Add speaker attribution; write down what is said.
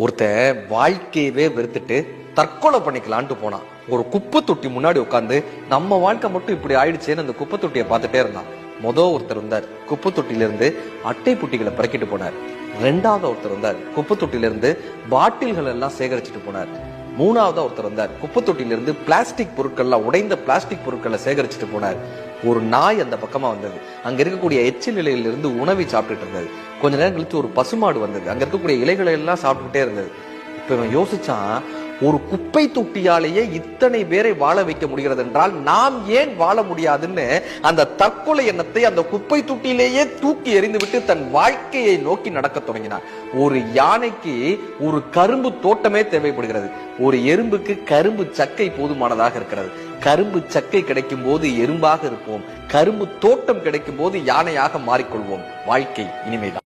Speaker 1: ஒருத்தன் வாழ்க்கையவே வெறுத்துட்டு தற்கொலை பண்ணிக்கலான்ட்டு போனான். ஒரு குப்பை தொட்டி முன்னாடி உட்காந்து நம்ம வாழ்க்கை மட்டும் இப்படி ஆயிடுச்சேன்னு அந்த குப்பை தொட்டியை பார்த்துட்டே இருந்தான். ஒருத்தர் இருந்தார், குப்பை தொட்டில இருந்து அட்டை புட்டிகளை பறக்கிட்டு போனார். ரெண்டாவது ஒருத்தர் இருந்தார், குப்பை தொட்டில இருந்து பாட்டில்கள் எல்லாம் சேகரிச்சுட்டு போனார். மூணாவதா ஒருத்தர் வந்தார், குப்பை தொட்டில இருந்து பிளாஸ்டிக் பொருட்கள்லாம், உடைந்த பிளாஸ்டிக் பொருட்களை சேகரிச்சுட்டு போனார். ஒரு நாய் அந்த பக்கமா வந்தது. அங்க இருக்கக்கூடிய எச்சில் இலையில இருந்து உணவை சாப்பிட்டுட்டு இருந்தது. கொஞ்ச நேரம் கழிச்சு ஒரு பசுமாடு வந்தது. அங்க இருக்கக்கூடிய இலைகளை எல்லாம் சாப்பிட்டுட்டே இருந்தது. இப்ப இவன் யோசிச்சான், ஒரு குப்பை தொட்டியாலேயே இத்தனை பேரை வாழ வைக்க முடிகிறது என்றால் நாம் ஏன் வாழ முடியாதுன்னு அந்த தற்கொலை எண்ணத்தை அந்த குப்பை தொட்டியிலேயே தூக்கி எறிந்து விட்டு தன் வாழ்க்கையை நோக்கி நடக்க தொடங்கினார். ஒரு யானைக்கு ஒரு கரும்பு தோட்டமே தேவைப்படுகிறது. ஒரு எறும்புக்கு கரும்பு சக்கை போதுமானதாக இருக்கிறது. கரும்பு சக்கை கிடைக்கும் போது எறும்பாக இருப்போம். கரும்பு தோட்டம் கிடைக்கும் போது யானையாக மாறிக்கொள்வோம். வாழ்க்கை இனிமைதான்.